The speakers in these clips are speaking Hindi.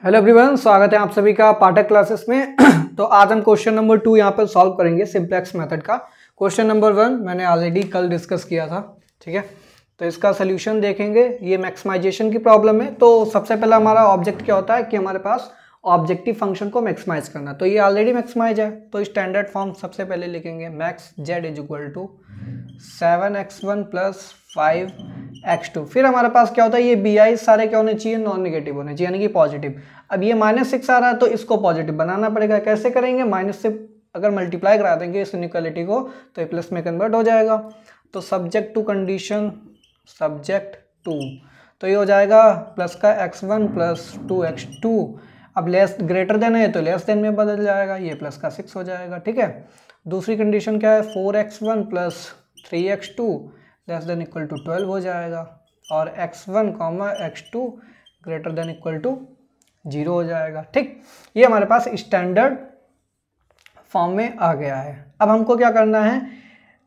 हेलो एवरीवन, स्वागत है आप सभी का पाठक क्लासेस में। तो आज हम क्वेश्चन नंबर 2 यहाँ पर सॉल्व करेंगे सिंप्लेक्स मेथड का। क्वेश्चन नंबर 1 मैंने ऑलरेडी कल डिस्कस किया था, ठीक है। तो इसका सोल्यूशन देखेंगे। ये मैक्सिमाइजेशन की प्रॉब्लम है। तो सबसे पहला हमारा ऑब्जेक्ट क्या होता है कि हमारे पास ऑब्जेक्टिव फंक्शन को मैक्सिमाइज करना। तो ये ऑलरेडी मैक्सिमाइज है, तो स्टैंडर्ड फॉर्म सबसे पहले लिखेंगे max Z is equal to 7x1 plus 5x2। फिर हमारे पास क्या होता है, ये बी आई सारे क्या होने चाहिए, नॉन नेगेटिव होने चाहिए, यानी कि पॉजिटिव। अब ये -6 आ रहा है तो इसको पॉजिटिव बनाना पड़ेगा। कैसे करेंगे, माइनस से अगर मल्टीप्लाई करा देंगे इस इनइक्वालिटी को तो ये प्लस में कन्वर्ट हो जाएगा। तो subject to condition subject to, तो ये हो जाएगा प्लस का x1 प्लस 2x2। अब लेस ग्रेटर देन है तो लेस देन में बदल जाएगा, ये प्लस का 6 हो जाएगा, ठीक है। दूसरी कंडीशन क्या है, 4x1 plus 3x2 less than equal to 12 हो जाएगा, और x1 x2 greater than equal to 0 हो जाएगा, ठीक। ये हमारे पास स्टैंडर्ड फॉर्म में आ गया है। अब हमको क्या करना है,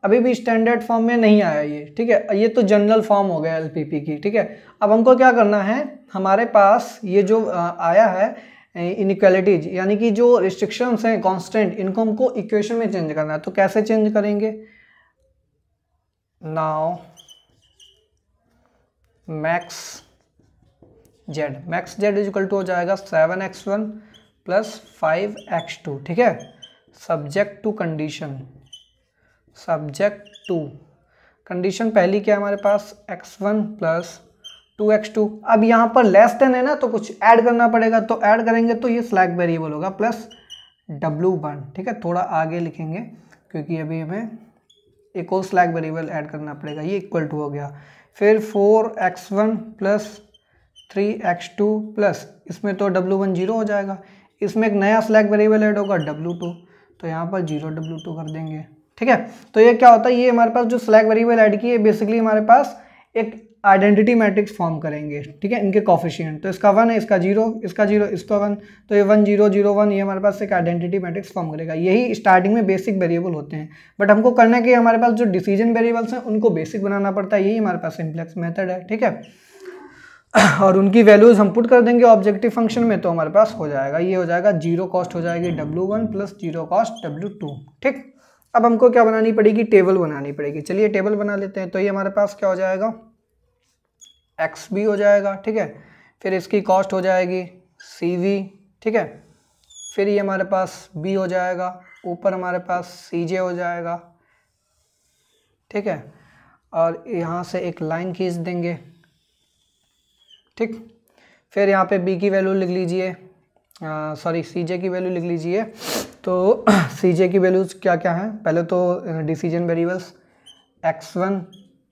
अभी भी स्टैंडर्ड फॉर्म में नहीं आया ये, ठीक है। ये तो जनरल फॉर्म हो गया एलपीपी की, ठीक है। अब हमको क्या करना है, हमारे पास ये जो आया है इनइक्वालिटीज, यानी कि जो रिस्ट्रिक्शंस हैं कांस्टेंट, इनको हमको इक्वेशन में चेंज करना है। तो कैसे चेंज करेंगे, now max Z is equal to हो जाएगा 7x1 प्लस 5x2, ठीक है। सब्जेक्ट टू कंडीशन कंडीशन पहली क्या है हमारे पास, x1 प्लस 2x2। अब यहाँ पर लेस देन है ना, तो कुछ ऐड करना पड़ेगा। तो ऐड करेंगे तो ये स्लैक वेरिएबल होगा प्लस w1, ठीक है। थोड़ा आगे लिखेंगे क्योंकि अभी हमें एक और स्लैक वेरिएबल ऐड करना पड़ेगा। ये इक्वल टू हो गया। फिर 4x1 प्लस 3x2 प्लस, इसमें तो w1 0 हो जाएगा, इसमें एक नया स्लैक वेरिएबल ऐड होगा w2, तो यहाँ पर 0 w2 कर देंगे, ठीक है। तो ये क्या होता है, ये हमारे पास जो स्लैक वेरिएबल ऐड की है बेसिकली हमारे पास एक आइडेंटिटी मैट्रिक्स फॉर्म करेंगे, ठीक है, इनके कोफिशिएंट। तो इसका 1 है, इसका 0, इसका 0, इसका 1, तो ये 1 0 0 1, ये हमारे पास एक आइडेंटिटी मैट्रिक्स फॉर्म करेगा। यही स्टार्टिंग में बेसिक वेरिएबल होते हैं, बट हमको करना कि हमारे पास जो डिसीजन वेरिएबल्स हैं उनको बेसिक बनाना पड़ता है। यही हमारे पास सिंप्लेक्स मेथड है, ठीक है। और उनकी वैल्यूज हम पुट कर देंगे ऑब्जेक्टिव फंक्शन में, तो हमारे पास हो जाएगा, ये हो जाएगा 0 कॉस्ट हो जाएगी w1 प्लस 0 कॉस्ट w2, ठीक। अब हमको क्या बनानी पड़ेगी, टेबल बनानी पड़ेगी। चलिए टेबल बना लेते हैं। तो ये हमारे पास क्या हो जाएगा, एक्स बी हो जाएगा, ठीक है। फिर इसकी कॉस्ट हो जाएगी सी वी, ठीक है। फिर ये हमारे पास बी हो जाएगा, ऊपर हमारे पास सी जे हो जाएगा, ठीक है। और यहाँ से एक लाइन खींच देंगे, ठीक। फिर यहाँ पे बी की वैल्यू लिख लीजिए, सॉरी सी जे की वैल्यू लिख लीजिए। तो सी जे की वैल्यूज क्या क्या हैं, पहले तो decision variables x1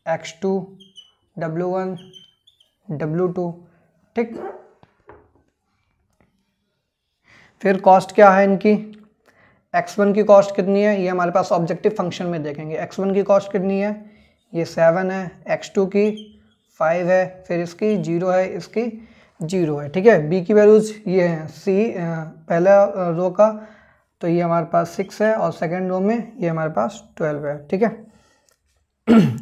x2 w1 w2, ठीक। फिर कॉस्ट क्या है इनकी, x1 की कॉस्ट कितनी है, ये हमारे पास ऑब्जेक्टिव फंक्शन में देखेंगे। x1 की कॉस्ट कितनी है, ये 7 है, x2 की 5 है, फिर इसकी 0 है, इसकी 0 है, ठीक है। b की वैल्यूज ये हैं, c पहला रो का, तो ये हमारे पास 6 है, और सेकेंड रो में ये हमारे पास 12 है, ठीक है।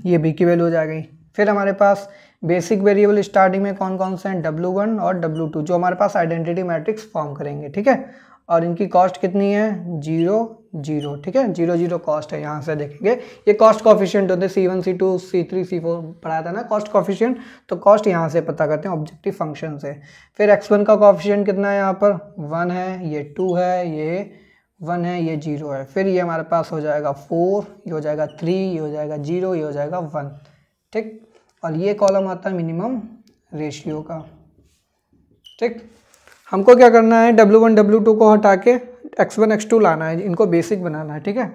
ये b की वैल्यू हो जाएगी। फिर हमारे पास बेसिक वेरिएबल स्टार्टिंग में कौन कौन से हैं, w1 और w2, जो हमारे पास आइडेंटिटी मैट्रिक्स फॉर्म करेंगे, ठीक है। और इनकी कॉस्ट कितनी है, 0 0, ठीक है। 0 0 कॉस्ट है, यहाँ से देखेंगे ये कॉस्ट कॉफिशिएंट होते हैं, C1 C2 C3 C4 पढ़ाया था ना कॉस्ट कॉफिशिएंट। तो कॉस्ट यहाँ से पता करते हैं ऑब्जेक्टिव फंक्शन से। फिर x1 का कॉफिशिएंट कितना है, यहाँ पर 1 है, ये 2 है, ये 1 है, ये 0 है। फिर ये हमारे पास हो जाएगा 4, ये हो जाएगा 3, ये हो जाएगा 0, ये हो जाएगा 1, ठीक। और ये कॉलम आता है मिनिमम रेशियो का, ठीक। हमको क्या करना है, w1 w2 को हटा के x1 x2 लाना है, इनको बेसिक बनाना है, ठीक है।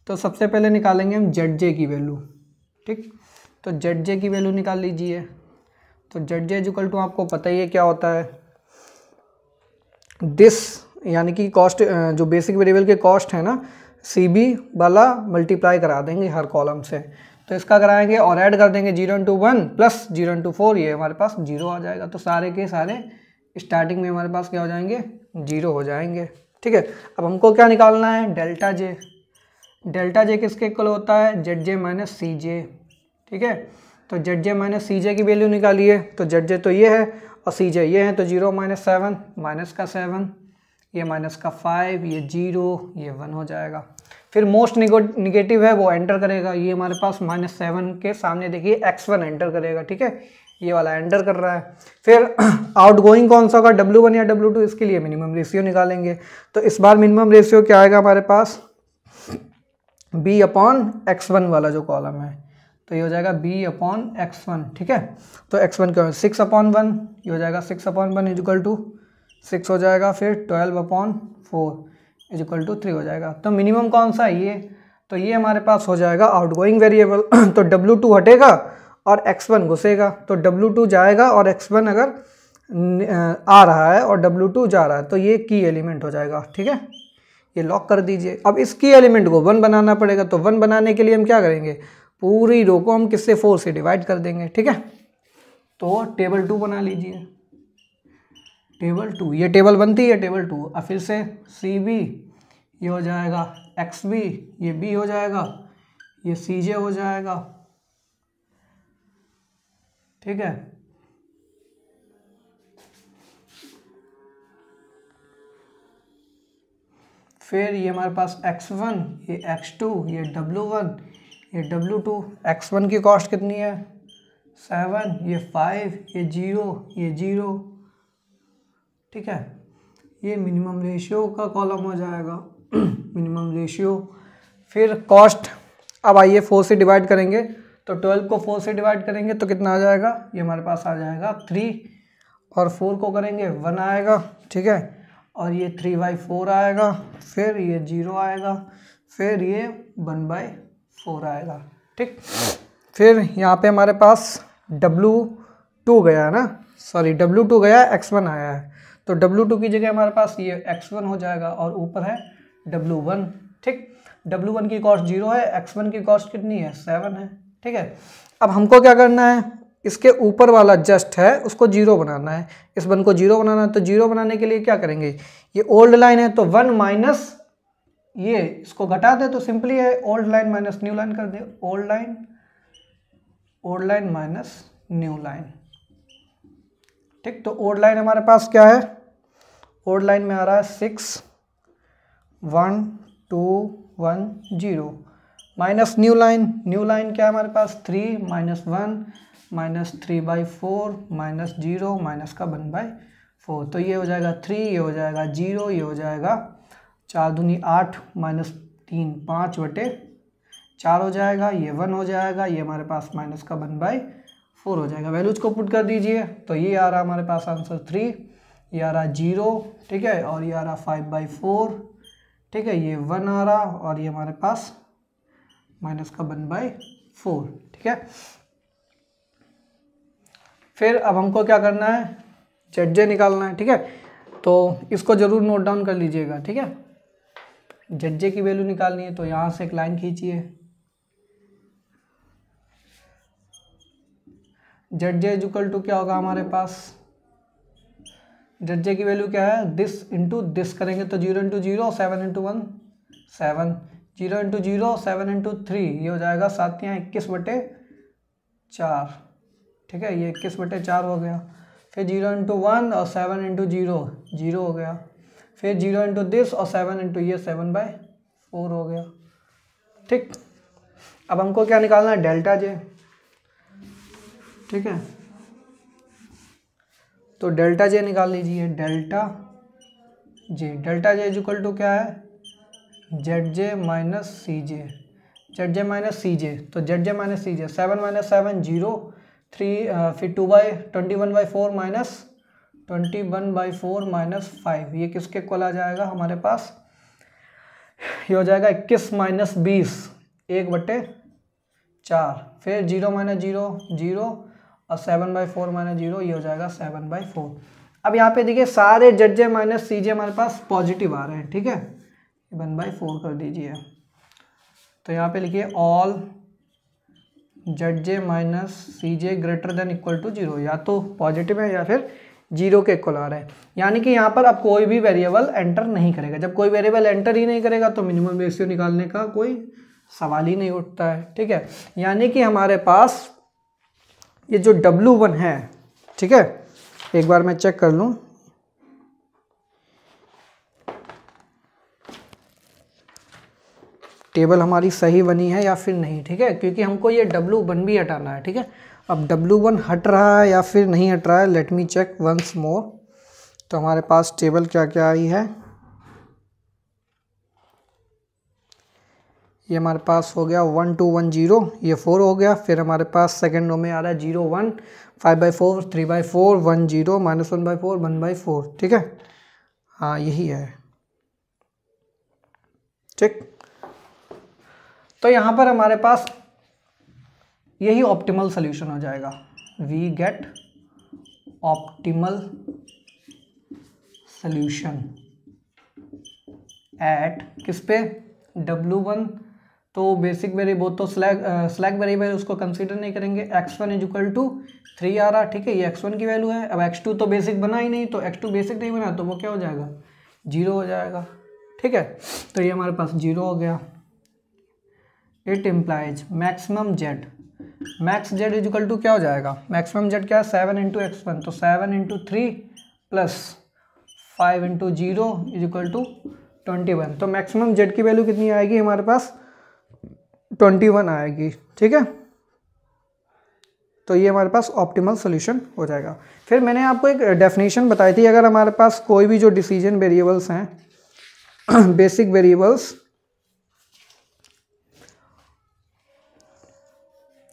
तो सबसे पहले निकालेंगे हम zj की वैल्यू, ठीक। तो zj की वैल्यू निकाल लीजिए। तो zj इक्वल टू आपको पता ही है क्या होता है, दिस, यानी कि कॉस्ट जो बेसिक वेरिएबल के कॉस्ट है ना, सी बी वाला मल्टीप्लाई करा देंगे हर कॉलम से। तो इसका कराएंगे और ऐड कर देंगे 0 into 1 प्लस 0 into 4, ये हमारे पास 0 आ जाएगा। तो सारे के सारे स्टार्टिंग में हमारे पास क्या हो जाएंगे, 0 हो जाएंगे, ठीक है। अब हमको क्या निकालना है, डेल्टा जे किसके इक्वल होता है, जेड जे माइनस सी जे, ठीक है। तो जेड जे माइनस सी जे की वैल्यू निकालिए। तो जेड जे तो ये है और सी जे ये है, तो 0 माइनस 7, माइनस का 7, ये माइनस का 5, ये 0, ये 1 हो जाएगा। फिर मोस्ट निगेटिव है वो एंटर करेगा, ये हमारे पास -7 के सामने देखिए x1 एंटर करेगा, ठीक है, ये वाला एंटर कर रहा है। फिर आउटगोइंग कौन सा होगा, W1 या W2, इसके लिए मिनिमम रेशियो निकालेंगे। तो इस बार मिनिमम रेशियो क्या आएगा हमारे पास, B/x1 वाला जो कॉलम है, तो ये हो जाएगा B/x1, ठीक है। तो x1 क्या है 6/1, ये हो जाएगा 6/1 इक्वल टू 6 हो जाएगा। फिर 12/4 इक्वल टू 3 हो जाएगा। तो मिनिमम कौन सा है ये, तो ये हमारे पास हो जाएगा आउटगोइंग वेरिएबल। तो W2 हटेगा और x1 घुसेगा, तो W2 जाएगा और x1 अगर आ रहा है और W2 जा रहा है तो ये की एलिमेंट हो जाएगा, ठीक है, ये लॉक कर दीजिए। अब इस की एलिमेंट को 1 बनाना पड़ेगा, तो 1 बनाने के लिए हम क्या करेंगे, पूरी रो को हम किससे 4 से डिवाइड कर देंगे, ठीक है। तो टेबल 2 बना लीजिए, टेबल 2, ये टेबल बनती है टेबल 2। अब फिर से CB, ये हो जाएगा XB, ये B हो जाएगा, ये CJ हो जाएगा, ठीक है। फिर ये हमारे पास x1, ये x2, ये W1, ये W2। x1 की कॉस्ट कितनी है 7, ये 5, ये 0, ये 0, ठीक है। ये मिनिमम रेशियो का कॉलम हो जाएगा मिनिमम रेशियो। फिर कॉस्ट, अब आइए 4 से डिवाइड करेंगे, तो 12 को 4 से डिवाइड करेंगे तो कितना आ जाएगा, ये हमारे पास आ जाएगा 3, और 4 को करेंगे 1 आएगा, ठीक है, और ये 3/4 आएगा, फिर ये 0 आएगा, फिर ये 1/4 आएगा, ठीक। फिर यहाँ पे हमारे पास W2 गया है ना, सॉरी W2 गया, x1 आया है, तो W2 की जगह हमारे पास ये x1 हो जाएगा और ऊपर है W1, ठीक। W1 की कॉस्ट 0 है, x1 की कॉस्ट कितनी है 7 है, ठीक है। अब हमको क्या करना है, इसके ऊपर वाला जस्ट है उसको 0 बनाना है, इस 1 को 0 बनाना है। तो 0 बनाने के लिए क्या करेंगे, ये ओल्ड लाइन है तो 1 माइनस ये इसको घटा दे, तो सिंपली है old line minus new line कर दे, old line minus new line, ठीक। तो ओल्ड लाइन हमारे पास क्या है, ओल्ड लाइन में आ रहा है 6 1 2 1 0, माइनस न्यू लाइन क्या है हमारे पास 3 -1 -3/4 -0 माइनस का 1/4, तो ये हो जाएगा 3, ये हो जाएगा 0, ये हो जाएगा 4 दूनी 8 -3 5/4 हो जाएगा, ये 1 हो जाएगा, ये हमारे पास माइनस का 1/4 हो जाएगा। वैल्यूज को पुट कर दीजिए, तो ये आ रहा हमारे पास आंसर 3, ये आ रहा 0, ठीक है, और ये आ रहा 5/4, ठीक है, ये 1 आ रहा और ये हमारे पास माइनस का 1/4, ठीक है। फिर अब हमको क्या करना है, ZJ निकालना है, ठीक है। तो इसको जरूर नोट डाउन कर लीजिएगा, ठीक है। ZJ की वैल्यू निकालनी है, तो यहाँ से एक लाइन खींचिए, ZJ इक्वल टू क्या होगा हमारे पास, ZJ की वैल्यू क्या है, दिस इंटू दिस करेंगे तो 0 × 0 7 × 1 7, 0 × 0 7 × 3, ये हो जाएगा 7 यहाँ 21/4, ठीक है, ये 21/4 हो गया। फिर 0 × 1 और 7 × 0 0 हो गया। फिर 0 × दिस और 7 × ये 7/4 हो गया, ठीक। अब हमको क्या निकालना है, डेल्टा जे, ठीक है। तो डेल्टा जे निकाल लीजिए, डेल्टा जे इक्वल टू क्या है, ZJ minus CJ, ZJ minus CJ, तो ZJ माइनस CJ 7 - 7 0, 3 फिर 21/4 माइनस 21/4 -5, ये किसके इक्वल आ जाएगा हमारे पास, ये हो जाएगा 21 - 20 1/4, फिर 0 - 0 0 और 7/4 - 0, ये हो जाएगा 7/4। अब यहाँ पे देखिए सारे ZJ माइनस CJ हमारे पास पॉजिटिव आ रहे हैं, ठीक है, 1/4 कर दीजिए। तो यहाँ पे लिखिए all ZJ minus CJ greater than equal to 0, या तो पॉजिटिव है या फिर 0 के इक्वल आ रहा है, यानी कि यहाँ पर अब कोई भी वेरिएबल एंटर नहीं करेगा। जब कोई वेरिएबल एंटर ही नहीं करेगा तो मिनिमम रेशियो निकालने का कोई सवाल ही नहीं उठता है, ठीक है। यानी कि हमारे पास ये जो W1 है, ठीक है, एक बार मैं चेक कर लूँ, टेबल हमारी सही बनी है या फिर नहीं, ठीक है, क्योंकि हमको ये W1 भी हटाना है, ठीक है। अब W1 हट रहा है या फिर नहीं हट रहा है, let me check once more. तो हमारे पास टेबल क्या क्या आई है, ये हमारे पास हो गया 1 2 1 0, ये 4 हो गया। फिर हमारे पास सेकेंड रो में आ रहा है 0 1, 5/4, 3/4, 1 0, -1/4, 1/4, ठीक है, हाँ यही है, ठीक। तो यहाँ पर हमारे पास यही ऑप्टिमल सोल्यूशन हो जाएगा, we get optimal solution at किस पे, W1। तो बेसिक वेरिएबल तो स्लैक वेरिएबल उसको कंसीडर नहीं करेंगे, x1 = 3 आ रहा, ठीक है, ये x1 की वैल्यू है। अब x2 तो बेसिक बना ही नहीं, तो x2 बेसिक नहीं बना तो वो क्या हो जाएगा, 0 हो जाएगा, ठीक है। तो ये हमारे पास 0 हो गया। It implies maximum Z, max Z is equal to क्या हो जाएगा, मैक्सिमम जेड क्या है, 7 × x1, तो 7 × 3 + 5 × 0 = 21। तो मैक्सिमम जेड की वैल्यू कितनी आएगी हमारे पास, 21 आएगी, ठीक है। तो ये हमारे पास ऑप्टिमल सोल्यूशन हो जाएगा। फिर मैंने आपको एक डेफिनेशन बताई थी, अगर हमारे पास कोई भी जो डिसीजन वेरिएबल्स हैं बेसिक वेरिएबल्स,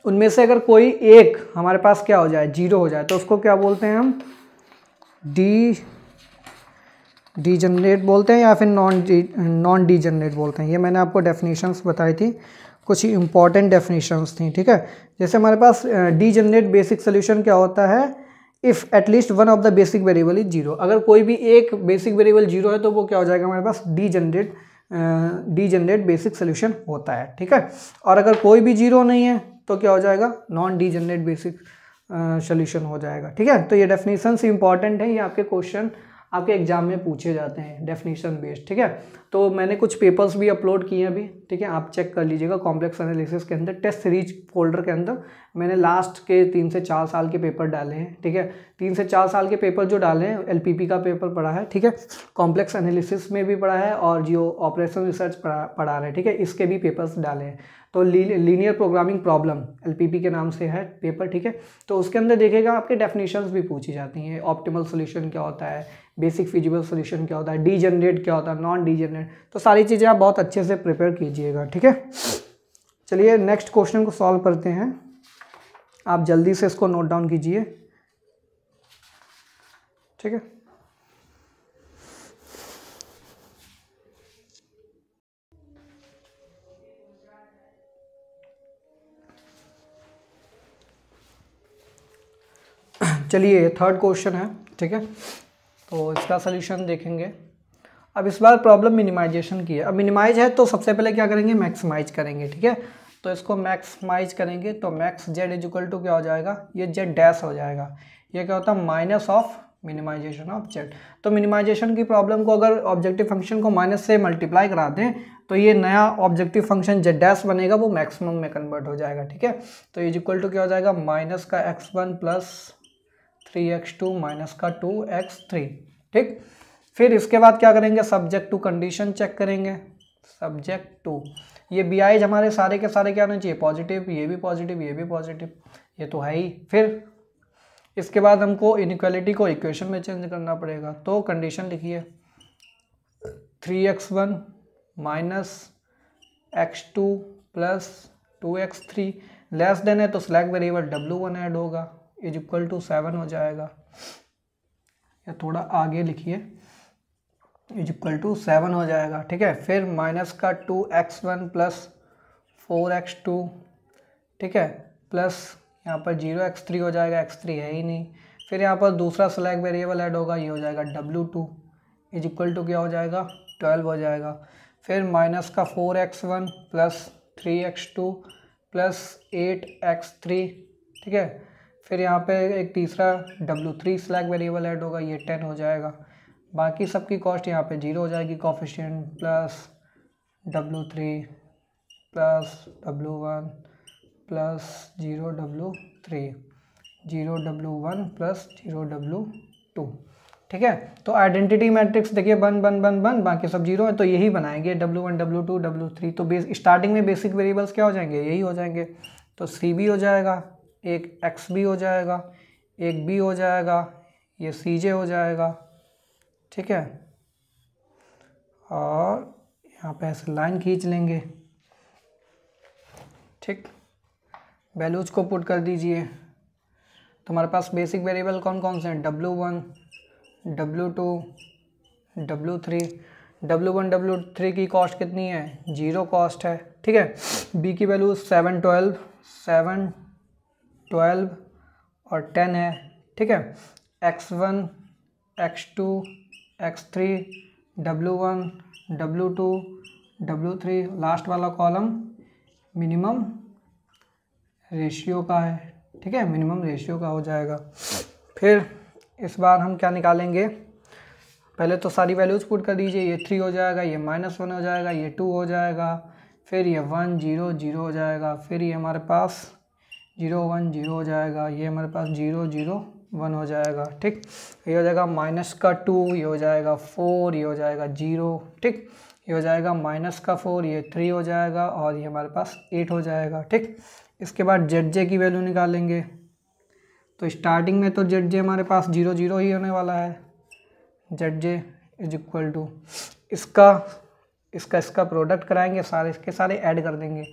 उनमें से अगर कोई एक हमारे पास क्या हो जाए, 0 हो जाए, तो उसको क्या बोलते हैं हम, डीजनरेट बोलते हैं या फिर नॉन डीजनरेट बोलते हैं। ये मैंने आपको डेफिनेशंस बताई थी, कुछ इंपॉर्टेंट डेफिनेशंस थी, ठीक है। जैसे हमारे पास डीजनरेट बेसिक सोल्यूशन क्या होता है, if at least one of the basic variable is 0, अगर कोई भी एक बेसिक वेरिएबल 0 है तो वो क्या हो जाएगा हमारे पास, डीजनरेट बेसिक सोल्यूशन होता है, ठीक है। और अगर कोई भी 0 नहीं है तो क्या हो जाएगा, नॉन डीजनरेट बेसिक सोल्यूशन हो जाएगा, ठीक है। तो ये डेफिनेशंस इंपॉर्टेंट है, ये आपके क्वेश्चन आपके एग्जाम में पूछे जाते हैं डेफिनेशन बेस्ड, ठीक है। तो मैंने कुछ पेपर्स भी अपलोड किए हैं अभी, ठीक है, आप चेक कर लीजिएगा। कॉम्प्लेक्स एनालिसिस के अंदर टेस्ट सीरीज फोल्डर के अंदर मैंने लास्ट के 3 से 4 साल के पेपर डाले हैं, ठीक है। 3 से 4 साल के पेपर जो डाले हैं, LPP का पेपर पढ़ा है, ठीक है, कॉम्प्लेक्स एनालिसिस में भी पढ़ा है, और जो ऑपरेशन रिसर्च पढ़ा रहे हैं, ठीक है, इसके भी पेपर्स डाले हैं। तो लीनियर प्रोग्रामिंग प्रॉब्लम LPP के नाम से है पेपर, ठीक है। तो उसके अंदर देखेगा आपके डेफिनेशंस भी पूछी जाती हैं, ऑप्टिमल सोल्यूशन क्या होता है, बेसिक फिजिबल सोल्यूशन क्या होता है, डीजनरेट क्या होता है, नॉन डीजनरेट, तो सारी चीज़ें आप बहुत अच्छे से प्रिपेयर कीजिएगा, ठीक है। चलिए नेक्स्ट क्वेश्चन को सॉल्व करते हैं, आप जल्दी से इसको नोट डाउन कीजिए, ठीक है। चलिए थर्ड क्वेश्चन है, ठीक है, तो इसका सलूशन देखेंगे। अब इस बार प्रॉब्लम मिनिमाइजेशन की है। अब मिनिमाइज है तो सबसे पहले क्या करेंगे, मैक्सिमाइज करेंगे, ठीक है। तो इसको मैक्सिमाइज करेंगे तो मैक्स जेड इक्वल टू क्या हो जाएगा, ये जेड डैश हो जाएगा। ये क्या होता है, minus of minimization of Z. तो मिनिमाइजेशन की प्रॉब्लम को अगर ऑब्जेक्टिव फंक्शन को माइनस से मल्टीप्लाई करा दें तो ये नया ऑब्जेक्टिव फंक्शन जेड डैश बनेगा, वो मैक्सिमम में कन्वर्ट हो जाएगा, ठीक है। तो ये इक्वल टू क्या हो जाएगा, माइनस का x1 प्लस 3x2 माइनस का 2x3, ठीक। फिर इसके बाद क्या करेंगे, सब्जेक्ट टू कंडीशन चेक करेंगे, सब्जेक्ट टू, ये BI's हमारे सारे के सारे क्या होने चाहिए, पॉजिटिव, ये भी पॉजिटिव, ये भी पॉजिटिव, ये तो है ही। फिर इसके बाद हमको इनइक्वालिटी को इक्वेशन में चेंज करना पड़ेगा, तो कंडीशन लिखिए 3x1 minus x2 plus 2x3 less than है तो स्लैक वेरिएबल W1 ऐड होगा, इज इक्वल टू 7 हो जाएगा, या थोड़ा आगे लिखिए, इज इक्वल टू 7 हो जाएगा, ठीक है। फिर माइनस का 2x1 प्लस 4x2, ठीक है, प्लस यहाँ पर 0x3 हो जाएगा, x3 है ही नहीं। फिर यहाँ पर दूसरा स्लैक वेरिएबल ऐड होगा, ये हो जाएगा W2, इज इक्वल टू क्या हो जाएगा, 12 हो जाएगा। फिर माइनस का 4x1 plus 3x2 plus 8x3, ठीक है। फिर यहाँ पे एक तीसरा W3 स्लैक वेरिएबल ऐड होगा, ये 10 हो जाएगा। बाकी सबकी कॉस्ट यहाँ पे 0 हो जाएगी, coefficient plus W3 plus W1 plus 0 W3, 0W1 plus 0W2। ठीक है, तो आइडेंटिटी मैट्रिक्स देखिए 1 1 1 1, बाकी सब 0 है, तो यही बनाएंगे W1 W2 W3। तो स्टार्टिंग में बेसिक वेरिएबल्स क्या हो जाएंगे, यही हो जाएंगे। तो C भी हो जाएगा, एक X भी हो जाएगा, एक B हो जाएगा, ये CJ हो जाएगा। ठीक है, और यहाँ पे ऐसे लाइन खींच लेंगे। ठीक, वैल्यूज को पुट कर दीजिए। तो हमारे पास बेसिक वेरिएबल कौन कौन से हैं, W1 W2 W3। W1 W3 की कॉस्ट कितनी है, 0 कॉस्ट है। ठीक है, B की वैल्यू 7 12 और 10 है। ठीक है, X1 X2 X3 W1 W2 W3, last वाला कॉलम मिनिमम रेशियो का है। ठीक है, मिनिमम रेशियो का हो जाएगा। फिर इस बार हम क्या निकालेंगे, पहले तो सारी वैल्यूज पुट कर दीजिए। ये 3 हो जाएगा, ये -1 हो जाएगा, ये 2 हो जाएगा, फिर ये 1 0 0 हो जाएगा, फिर ये हमारे पास 0 1 0 हो जाएगा, ये हमारे पास 0 0 1 हो जाएगा। ठीक, ये हो जाएगा -2, ये हो जाएगा 4, ये हो जाएगा 0। ठीक, ये हो जाएगा -4, ये 3 हो जाएगा, और ये हमारे पास 8 हो जाएगा। ठीक, इसके बाद ZJ की वैल्यू निकालेंगे। तो स्टार्टिंग में तो ZJ हमारे पास 0 0 ही होने वाला है। ZJ इज इक्वल टू इसका प्रोडक्ट कराएंगे, सारे इसके सारे ऐड कर देंगे,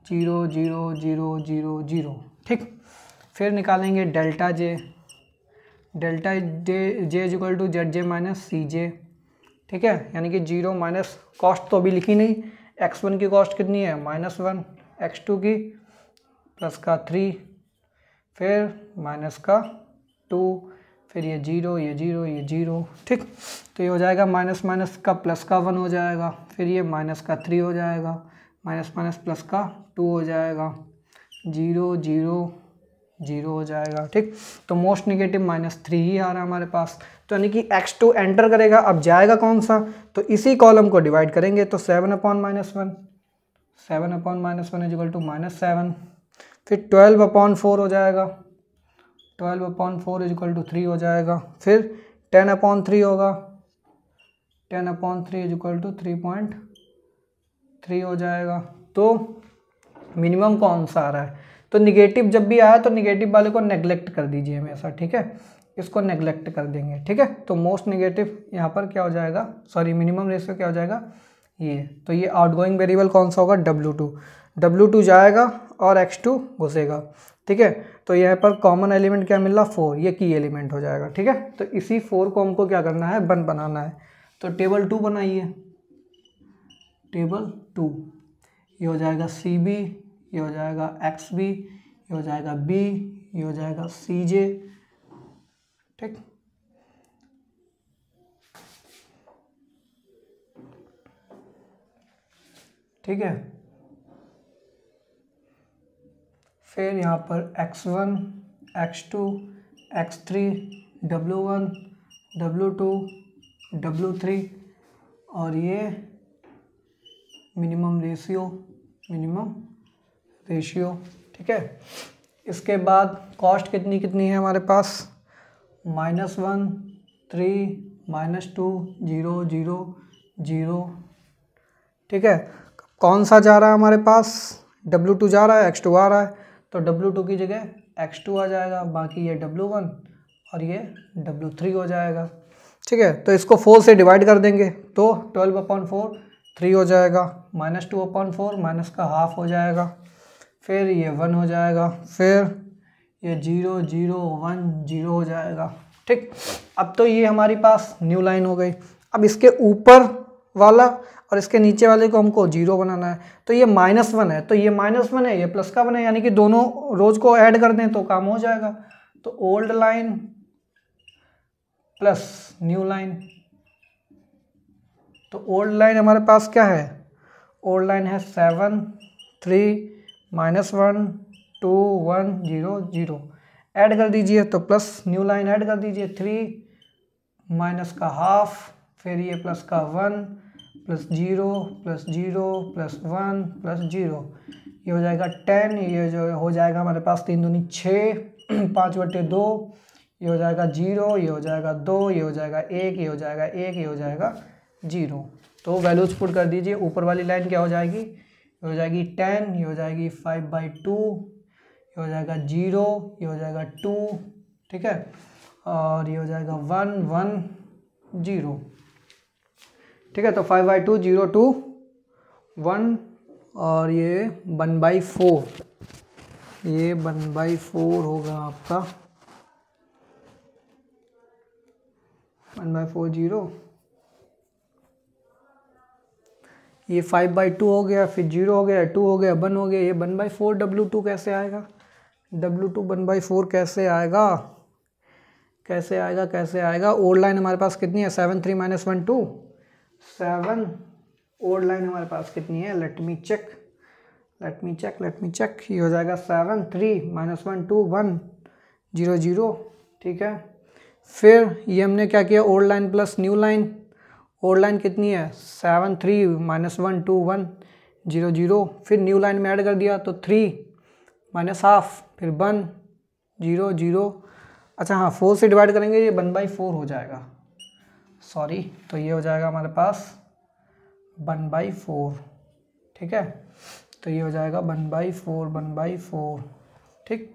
0 0 0 0 0। ठीक, फिर निकालेंगे delta J is equal to ZJ minus CJ। ठीक है, यानी कि 0 माइनस कॉस्ट तो अभी लिखी नहीं, X1 की कॉस्ट कितनी है, -1, X2 की प्लस का 3, फिर माइनस का 2, फिर ये 0 ये 0 ये 0। ठीक, तो ये हो जाएगा माइनस माइनस का प्लस का 1 हो जाएगा, फिर ये माइनस का 3 हो जाएगा, माइनस माइनस प्लस का 2 हो जाएगा, 0 0 0 हो जाएगा। ठीक, तो मोस्ट निगेटिव -3 ही आ रहा है हमारे पास। तो यानी कि X2 एंटर करेगा, अब जाएगा कौन सा, तो इसी कॉलम को डिवाइड करेंगे। तो 7/-1 7/-1 इज इक्वल टू -7, फिर 12/4 हो जाएगा, 12/4 इज इक्वल टू 3 हो जाएगा, फिर 10/3 होगा, 10/3 इज इक्वल टू 3.3 हो जाएगा। तो मिनिमम कौन सा आ रहा है, तो निगेटिव जब भी आया तो निगेटिव वाले को नेग्लेक्ट कर दीजिए हमेशा। ठीक है, इसको नेग्लेक्ट कर देंगे। ठीक है, तो मोस्ट निगेटिव यहाँ पर क्या हो जाएगा, सॉरी मिनिमम रेशियो क्या हो जाएगा, ये। तो ये आउटगोइंग वेरिएबल कौन सा होगा, W2 जाएगा और X2 घुसेगा। ठीक है, तो यहाँ पर कॉमन एलिमेंट क्या मिल रहा, 4, ये की एलिमेंट हो जाएगा। ठीक है, तो इसी 4 को हमको क्या करना है, 1 बनाना है। तो टेबल 2 बनाइए, टेबल 2, ये हो जाएगा CB, ये हो जाएगा XB, ये हो जाएगा B, ये हो जाएगा CJ। ठीक, ठीक है, फिर यहाँ पर X1 X2 X3 W1 W2 W3, और ये मिनिमम रेशियो। ठीक है, इसके बाद कॉस्ट कितनी कितनी है हमारे पास, -1 3 -2 0 0 0। ठीक है, कौन सा जा रहा है हमारे पास, W2 जा रहा है, X2 आ रहा है, तो W2 की जगह X2 आ जाएगा, बाकी ये W1 और ये W3 हो जाएगा। ठीक है, तो इसको 4 से डिवाइड कर देंगे, तो 12/4 3 हो जाएगा, -2/4 माइनस का हाफ हो जाएगा, फिर ये 1 हो जाएगा, फिर ये 0 0 1 0 हो जाएगा। ठीक, अब तो ये हमारी पास न्यू लाइन हो गई। अब इसके ऊपर वाला और इसके नीचे वाले को हमको 0 बनाना है। तो ये -1 है, तो ये -1 है, ये प्लस का 1 है, यानी कि दोनों रोज को ऐड कर दें तो काम हो जाएगा। तो old line plus new line, तो ओल्ड लाइन हमारे पास क्या है, ओल्ड लाइन है 7 3 -1 2 1 0 0, ऐड कर दीजिए, तो प्लस न्यू लाइन ऐड कर दीजिए, 3 माइनस का हाफ, फिर ये प्लस का 1 प्लस 0 प्लस 0 प्लस 1 प्लस 0, ये हो जाएगा 10, ये जो हो जाएगा हमारे पास 3 दूनी 6 5/2, ये हो जाएगा 0, ये हो जाएगा 2, ये हो जाएगा 1, ये हो जाएगा 1, ये हो जाएगा 0। तो वैल्यूज पुट कर दीजिए। ऊपर वाली लाइन क्या हो जाएगी, ये हो जाएगी 10, ये हो जाएगी 5/2, ये हो जाएगा 0, ये हो जाएगा 2, ठीक है, और ये हो जाएगा 1, 1, 0, ठीक है। तो 5/2, 0, 2, 1 और ये 1/4, ये 1/4 होगा आपका 1/4, 0, ये 5/2 हो गया, फिर 0 हो गया, 2 हो गया, 1 हो गया, ये 1/4 W2 कैसे आएगा, W2 1/4 कैसे आएगा, कैसे आएगा, कैसे आएगा। ओल्ड लाइन हमारे पास कितनी है, 7, 3 - 1, 2, 7। ओल्ड लाइन हमारे पास कितनी है, लेट मी चेक, ये हो जाएगा 7, 3 - 1, 2, 1, 0, 0, ठीक है। फिर ये हमने क्या किया, old line plus new line. Old line कितनी है, 7, 3 - 1, 2, 1, 0, 0, फिर न्यू लाइन में ऐड कर दिया तो 3 - हाफ, फिर 1, 0, 0। अच्छा हाँ, 4 से डिवाइड करेंगे, ये 1/4 हो जाएगा, सॉरी। तो ये हो जाएगा हमारे पास 1/4, ठीक है। तो ये हो जाएगा 1/4, ठीक।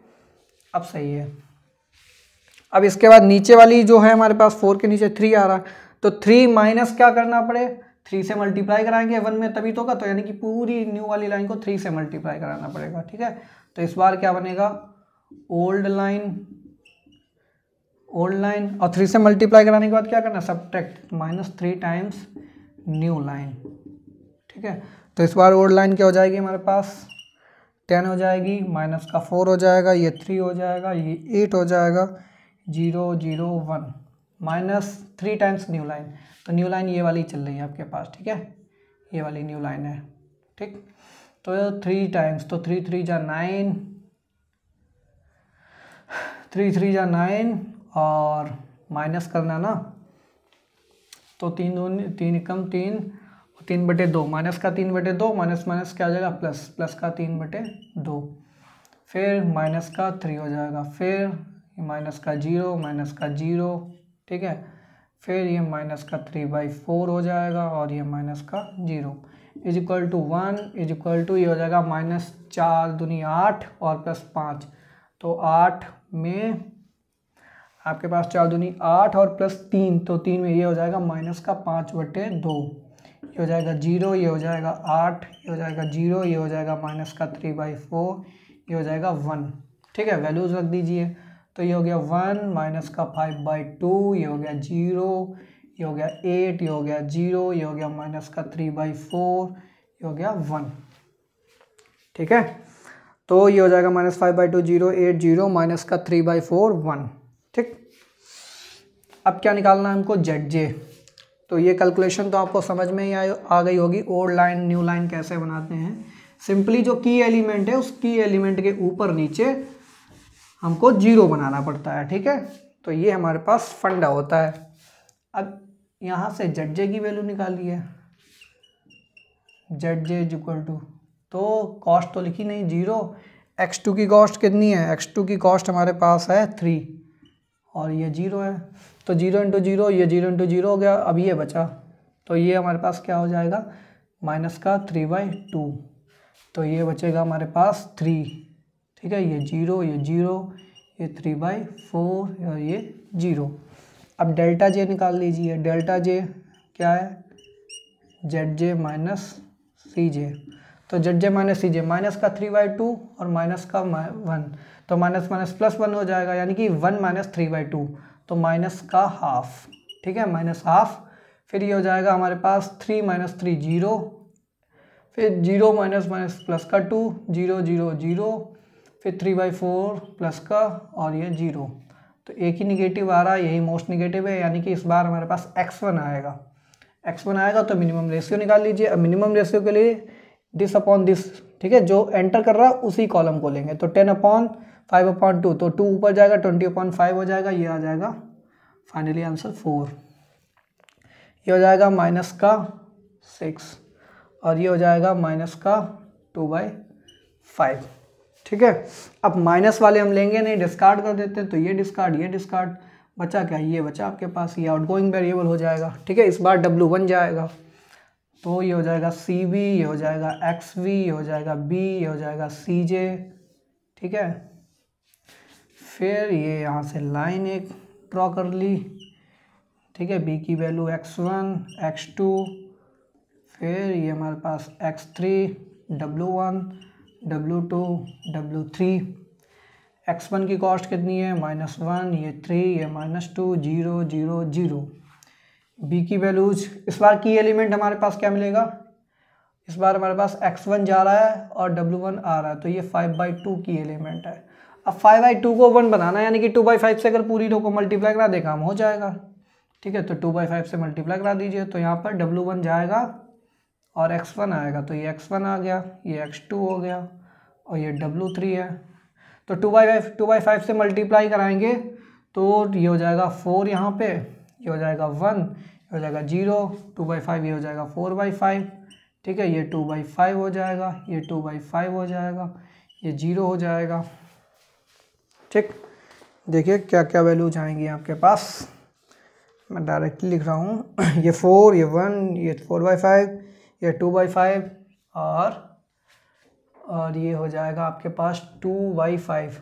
अब सही है। अब इसके बाद नीचे वाली जो है हमारे पास 4 के नीचे 3 आ रहा है, तो 3 माइनस क्या करना पड़े, 3 से मल्टीप्लाई कराएंगे 1 में तभी तो होगा, तो यानी कि पूरी न्यू वाली लाइन को 3 से मल्टीप्लाई कराना पड़ेगा, ठीक है। तो इस बार क्या बनेगा, ओल्ड लाइन और 3 से मल्टीप्लाई कराने के बाद क्या करना, सब्ट्रैक्ट -3 टाइम्स न्यू लाइन, ठीक है। तो इस बार ओल्ड लाइन क्या हो जाएगी हमारे पास, 10 हो जाएगी, माइनस का 4 हो जाएगा, ये 3 हो जाएगा, ये 8 हो जाएगा, 0, 0, 1, -3 टाइम्स न्यू लाइन। तो न्यू लाइन ये वाली चल रही है आपके पास, ठीक है, ये वाली न्यू लाइन है, ठीक। तो 3 टाइम्स, तो 3, 3 जा 9, 3, 3 जा 9 और माइनस करना ना, तो 3 एकम 3, 3/2, माइनस का 3/2, माइनस क्या हो जाएगा, प्लस का 3/2, फिर माइनस का 3 हो जाएगा, फिर माइनस का 0, ठीक है, फिर ये माइनस का 3/4 हो जाएगा और ये माइनस का 0 = 1 = ये हो जाएगा -4 दूनी 8 और +5, तो 8 में आपके पास 4 दूनी 8 और +3, तो 3 में ये हो जाएगा -5/2, ये हो जाएगा 0, ये हो जाएगा 8, ये हो जाएगा 0, ये हो जाएगा -3/4, ये हो जाएगा 1, ठीक है। वैल्यूज रख दीजिए, तो ये हो गया 1 -5/2, ये हो गया 0, ये हो गया 8, ये हो गया 0, ये हो गया -3/4, ये हो गया 1, ठीक है। तो ये हो जाएगा -5/2, 0, 8, 0, -3/4, 1, ठीक। अब क्या निकालना है हमको, ZJ। तो ये कैलकुलेशन तो आपको समझ में ही आ गई होगी, ओल्ड लाइन न्यू लाइन कैसे बनाते हैं। सिंपली जो की एलिमेंट है उस की एलिमेंट के ऊपर नीचे हमको 0 बनाना पड़ता है, ठीक है। तो ये हमारे पास फंडा होता है। अब यहाँ से ZJ की वैल्यू निकाली है, ZJ = तो कॉस्ट तो लिखी नहीं 0, x2 की कॉस्ट कितनी है, x2 की कॉस्ट हमारे पास है 3 और ये 0 है, तो 0 × 0, ये 0 × 0 हो गया। अब ये बचा, तो ये हमारे पास क्या हो जाएगा, -3/2, तो ये बचेगा हमारे पास 3, ठीक है, ये 0, ये 0, ये 3/4 और ये 0। अब डेल्टा J निकाल लीजिए, डेल्टा J क्या है, ZJ - CJ, तो ZJ - CJ, माइनस का 3/2 और माइनस का 1, तो माइनस +1 हो जाएगा, यानी कि 1 - 3/2, तो माइनस का हाफ, ठीक है, -हाफ। फिर ये हो जाएगा हमारे पास 3 - 3 0, फिर 0 प्लस का 2, 0, 0, 0, फिर 3/4 प्लस का और ये 0, तो एक ही निगेटिव आ रहा है, यही मोस्ट निगेटिव है, यानी कि इस बार हमारे पास x1 आएगा। x1 आएगा तो मिनिमम रेशियो निकाल लीजिए। अब मिनिमम रेशियो के लिए दिस अपॉन दिस, ठीक है, जो एंटर कर रहा है उसी कॉलम को लेंगे, तो 10/5/2, तो 2 ऊपर जाएगा, 20/5 हो जाएगा, ये आ जाएगा फाइनली आंसर 4। ये हो जाएगा -6 और ये हो जाएगा -2/5, ठीक है। अब माइनस वाले हम लेंगे नहीं, डिस्कार्ड कर देते हैं, तो ये डिस्कार्ड बचा क्या, ये बचा आपके पास, ये आउटगोइंग वेरिएबल हो जाएगा। ठीक है, इस बार W1 जाएगा तो ये हो जाएगा CV, ये हो जाएगा XV, ये हो जाएगा B, ये हो जाएगा CJ। ठीक है, फिर ये यहाँ से लाइन एक ड्रॉ कर ली। ठीक है, B की वैल्यू X1 X2, फिर ये हमारे पास X3 W1 W2 W3। X1 की कॉस्ट कितनी है -1, ये 3, ये -2, 0 0 0। B की वैल्यूज, इस बार की एलिमेंट हमारे पास क्या मिलेगा, इस बार हमारे पास X1 जा रहा है और W1 आ रहा है, तो ये 5/2 की एलिमेंट है। अब 5/2 को 1 बनाना है, यानी कि 2/5 से अगर पूरी रो को मल्टीप्लाई करा दे काम हो जाएगा। ठीक है, तो 2/5 से मल्टीप्लाई करा दीजिए, तो यहाँ पर W1 जाएगा और X1 आएगा, तो ये X1 आ गया, ये X2 हो गया और ये W3 है। तो 2/5 से मल्टीप्लाई कराएंगे तो ये हो जाएगा 4, यहाँ पे ये हो जाएगा 1, ये हो जाएगा 0, 2/5 ये हो जाएगा 4/5। ठीक है, ये 2/5 हो जाएगा, ये 2/5 हो जाएगा, ये 0 हो जाएगा। ठीक, देखिए क्या क्या वैल्यूज आएंगी आपके पास, मैं डायरेक्टली लिख रहा हूँ। ये 4, ये 1, ये 4/5, ये 2/5 और ये हो जाएगा आपके पास 2/5,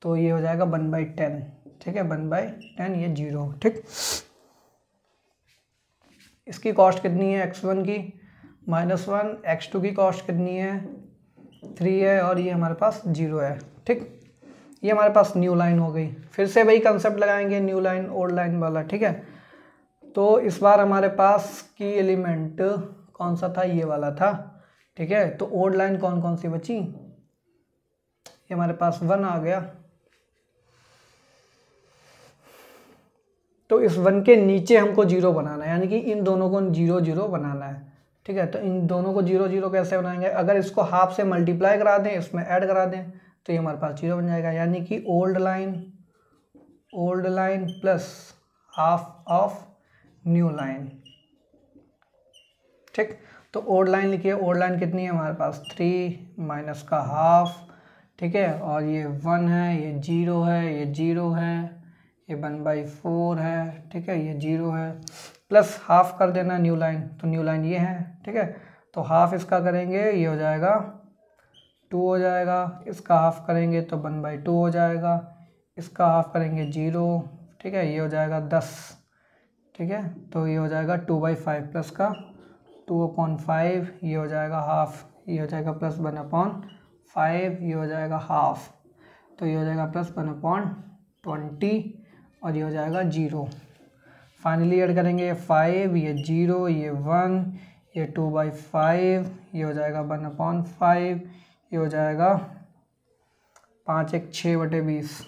तो ये हो जाएगा 1/10। ठीक है, 1/10, ये 0। ठीक, इसकी कॉस्ट कितनी है X1 की -1, X2 की कॉस्ट कितनी है 3 है और ये हमारे पास 0 है। ठीक, ये हमारे पास न्यू लाइन हो गई। फिर से वही कंसेप्ट लगाएंगे, न्यू लाइन ओल्ड लाइन वाला। ठीक है, तो इस बार हमारे पास की एलिमेंट कौन सा था, ये वाला था। ठीक है, तो ओल्ड लाइन कौन कौन सी बची, ये हमारे पास 1 आ गया, तो इस 1 के नीचे हमको 0 बनाना है, यानी कि इन दोनों को 0 0 बनाना है। ठीक है, तो इन दोनों को 0 0 कैसे बनाएंगे, अगर इसको हाफ से मल्टीप्लाई करा दें, इसमें ऐड करा दें, तो ये हमारे पास 0 बन जाएगा, यानी कि old line plus half of new line. ठीक, तो ओल्ड लाइन लिखिए, ओल्ड लाइन कितनी है हमारे पास 3 माइनस का हाफ। ठीक है, और ये 1 है, ये 0 है, ये 0 है, ये 1/4 है। ठीक है, ये 0 है, प्लस हाफ कर देना न्यू लाइन, तो न्यू लाइन ये है। ठीक है, तो हाफ इसका करेंगे, ये हो जाएगा 2 हो जाएगा, इसका हाफ करेंगे तो 1/2 हो जाएगा, इसका हाफ करेंगे 0। ठीक है, ये हो जाएगा 10। ठीक है, तो ये हो जाएगा 2/5 प्लस का 2/5, ये हो जाएगा हाफ, ये हो जाएगा प्लस 1/5, ये हो जाएगा हाफ, तो ये हो जाएगा प्लस 1/20 और ये हो जाएगा 0। फाइनली ऐड करेंगे, ये 5, ये 0, ये 1, ये 2/5, ये हो जाएगा 1/5, ये हो जाएगा 5 1 6/20,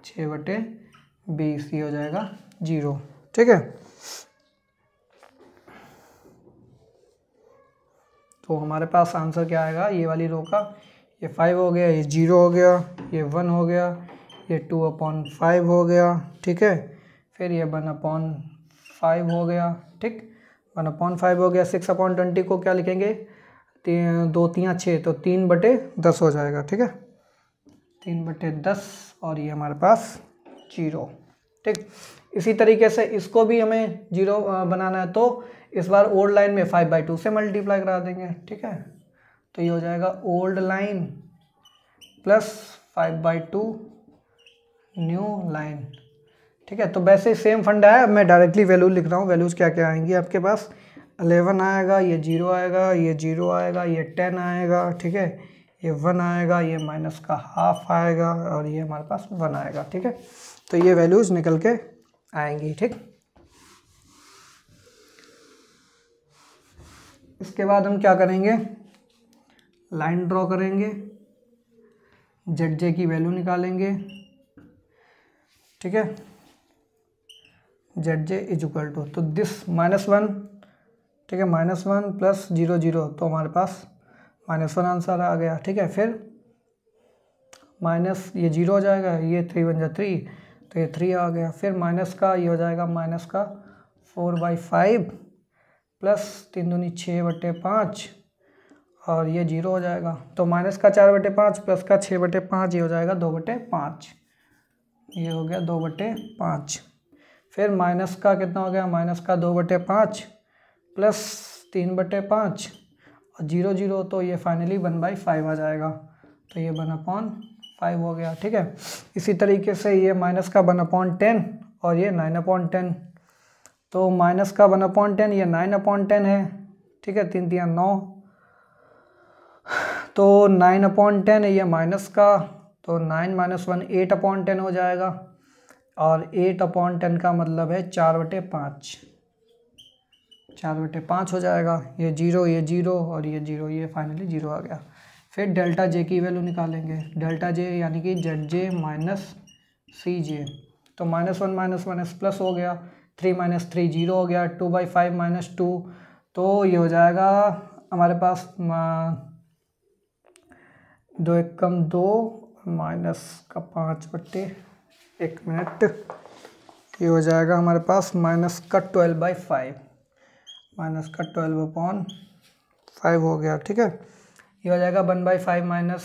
6/20, ये हो जाएगा 0। ठीक है, तो हमारे पास आंसर क्या आएगा, ये वाली रो का, ये 5 हो गया, ये 0 हो गया, ये 1 हो गया, ये 2/5 हो गया। ठीक है, फिर ये 1/5 हो गया। ठीक, 1/5 हो गया। 6/20 को क्या लिखेंगे, 2 3 6, तो 3/10 हो जाएगा। ठीक है, 3/10 और ये हमारे पास 0। ठीक, इसी तरीके से इसको भी हमें 0 बनाना है, तो इस बार ओल्ड लाइन में 5/2 से मल्टीप्लाई करा देंगे। ठीक है, तो ये हो जाएगा old line plus 5/2 new line. ठीक है, तो वैसे सेम फंडा है, मैं डायरेक्टली वैल्यू लिख रहा हूँ। वैल्यूज़ क्या क्या आएंगी आपके पास, 11 आएगा, ये 0 आएगा, ये 0 आएगा, ये 10 आएगा। ठीक है, ये 1 आएगा, ये माइनस का हाफ आएगा और ये हमारे पास 1 आएगा। ठीक है, तो ये वैल्यूज़ निकल के आएंगी। ठीक, इसके बाद हम क्या करेंगे, लाइन ड्रॉ करेंगे, ZJ की वैल्यू निकालेंगे। ठीक है, ZJ इज इक्वल टू, तो दिस -1। ठीक है, -1 प्लस 0 0, तो हमारे पास -1 आंसर आ गया। ठीक है, फिर माइनस ये 0 हो जाएगा, ये 3 1 जा 3, तो ये 3 आ गया। फिर माइनस का ये हो जाएगा माइनस का 4/5 प्लस 3 दूनी 6/5 और ये 0 हो जाएगा। तो माइनस का 4/5 प्लस का 6/5 ये हो जाएगा 2/5, ये हो गया 2/5। फिर माइनस का कितना हो गया, माइनस का 2/5 प्लस 3/5 और 0 0, तो ये फाइनली 1/5 आ जाएगा। तो ये 1/5 हो गया, ठीक है। इसी तरीके से ये माइनस का 1/10 और ये 9/10। तो माइनस का 1/10 ये 9/10 है, ठीक है। 3 3 9, तो 9/10 है ये माइनस का, तो 9 - 1 8/10 हो जाएगा। और 8/10 का मतलब है 4/5, 4/5 हो जाएगा। ये 0 ये 0 और ये 0, ये फाइनली 0 आ गया। फिर डेल्टा जे की वैल्यू निकालेंगे। डेल्टा जे यानी कि ZJ माइनस CJ। तो -1 - 1 प्लस हो गया, 3 - 3 0 हो गया, 2/5 - 2, तो ये हो जाएगा हमारे पास 2 एकम 2 माइनस का 5/1 मिनट, ये हो जाएगा हमारे पास माइनस का 12/5, माइनस का 12/5 हो गया, ठीक है। ये हो जाएगा 1/5 minus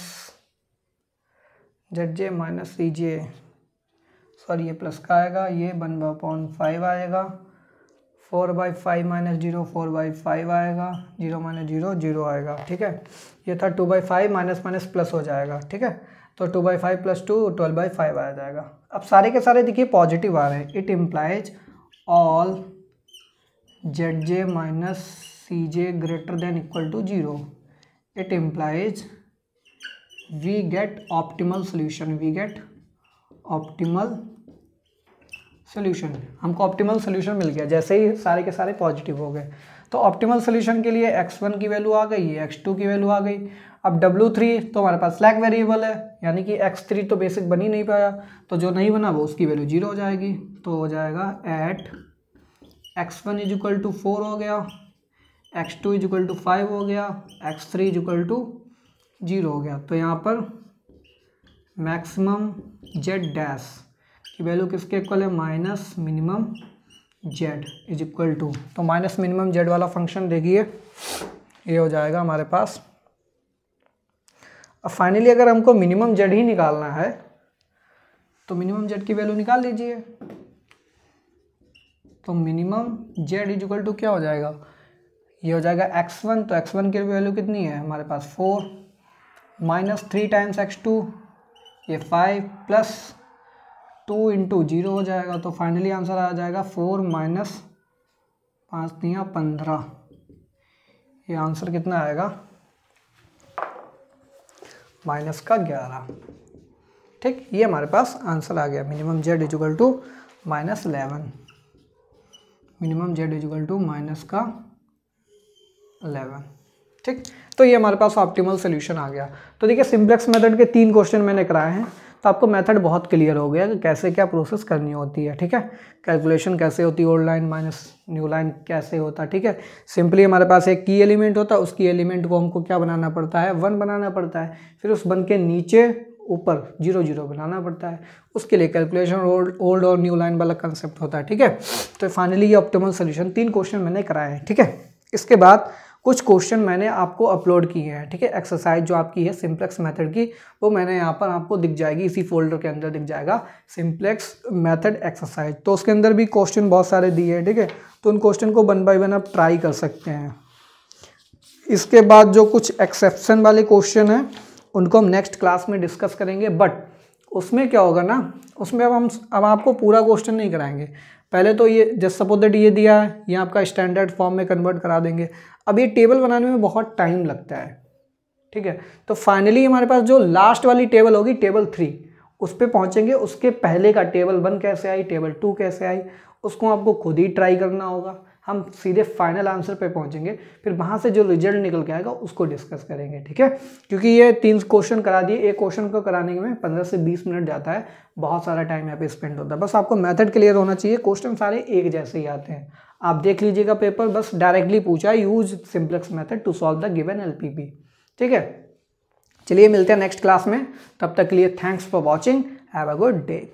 ZJ minus CJ, sorry ये प्लस का आएगा, ये 1/5 आएगा। 4/5 - 0 4/5 आएगा, 0 - 0 0 आएगा, ठीक है। ये था 2/5 माइनस माइनस प्लस हो जाएगा, ठीक है। तो 2/5 + 2 12/5 आ जाएगा। अब सारे के सारे देखिए पॉजिटिव आ रहे हैं। It implies all ZJ minus CJ greater than equal to 0। It implies we get optimal solution, we get optimal solution. हमको ऑप्टिमल सोल्यूशन मिल गया जैसे ही सारे के सारे पॉजिटिव हो गए। तो ऑप्टिमल सोल्यूशन के लिए x1 की वैल्यू आ गई, x2 की वैल्यू आ गई। अब W3 तो हमारे पास स्लैक वेरिएबल है, यानी कि x3 तो बेसिक बन ही नहीं पाया, तो जो नहीं बना वो उसकी वैल्यू 0 हो जाएगी। तो हो जाएगा एट x1 = 4 हो गया, x2 = 5 हो गया, x3 = 0 हो गया। तो यहाँ पर मैक्सिमम z डैश की वैल्यू किसके इक्वल है, minus minimum z is equal to, तो माइनस मिनिमम z वाला फंक्शन देखिए ये हो जाएगा हमारे पास। अब फाइनली अगर हमको मिनिमम z ही निकालना है तो मिनिमम z की वैल्यू निकाल लीजिए। तो minimum z is equal to क्या हो जाएगा, ये हो जाएगा x1, तो x1 की वैल्यू कितनी है हमारे पास 4, -3 टाइम्स x2 ये 5 प्लस 2 × 0 हो जाएगा। तो फाइनली आंसर आ जाएगा 4 - 5 × 15। ये आंसर कितना आएगा, -11, ठीक। ये हमारे पास आंसर आ गया। Minimum z is equal to -11, minimum z is equal to -11, ठीक। तो ये हमारे पास ऑप्टिमल सोल्यूशन आ गया। तो देखिए सिंप्लेक्स मेथड के 3 क्वेश्चन मैंने कराए हैं, तो आपको मेथड बहुत क्लियर हो गया कि कैसे क्या प्रोसेस करनी होती है, ठीक है। कैलकुलेशन कैसे होती है, old line minus new line कैसे होता है, ठीक है। सिंपली हमारे पास एक की एलिमेंट होता है, उस की एलिमेंट को हमको क्या बनाना पड़ता है, 1 बनाना पड़ता है। फिर उस 1 के नीचे ऊपर 0 0 बनाना पड़ता है। उसके लिए कैलकुलेशन ओल्ड और न्यू लाइन वाला कंसेप्ट होता है, ठीक है। तो फाइनली ये ऑप्टिमल सोल्यूशन 3 क्वेश्चन मैंने कराए हैं, ठीक है। इसके बाद कुछ क्वेश्चन मैंने आपको अपलोड किए हैं, ठीक है। एक्सरसाइज जो आपकी है सिंप्लेक्स मेथड की, वो मैंने यहाँ पर आपको दिख जाएगी, इसी फोल्डर के अंदर दिख जाएगा सिंप्लेक्स मेथड एक्सरसाइज। तो उसके अंदर भी क्वेश्चन बहुत सारे दिए हैं, ठीक है। तो उन क्वेश्चन को 1 बाय 1 आप ट्राई कर सकते हैं। इसके बाद जो कुछ एक्सेप्शन वाले क्वेश्चन हैं उनको हम नेक्स्ट क्लास में डिस्कस करेंगे। बट उसमें क्या होगा ना, उसमें अब आपको पूरा क्वेश्चन नहीं कराएंगे। पहले तो ये जस्ट सपोज दैट ये दिया है, ये आपका स्टैंडर्ड फॉर्म में कन्वर्ट करा देंगे। अब ये टेबल बनाने में बहुत टाइम लगता है, ठीक है। तो फाइनली हमारे पास जो लास्ट वाली टेबल होगी टेबल 3, उस पर पहुंचेंगे। उसके पहले का टेबल 1 कैसे आई, टेबल 2 कैसे आई, उसको आपको खुद ही ट्राई करना होगा। हम सीधे फाइनल आंसर पे पहुंचेंगे, फिर वहां से जो रिजल्ट निकल के आएगा उसको डिस्कस करेंगे, ठीक है। क्योंकि ये 3 क्वेश्चन करा दिए, एक क्वेश्चन को कराने में 15 से 20 मिनट जाता है, बहुत सारा टाइम यहाँ पे स्पेंड होता है। बस आपको मेथड क्लियर होना चाहिए, क्वेश्चन सारे एक जैसे ही आते हैं। आप देख लीजिएगा पेपर, बस डायरेक्टली पूछा है use simplex method to solve the given LPP, ठीक है। चलिए मिलते हैं नेक्स्ट क्लास में, तब तक के लिए thanks for watching, have a good day.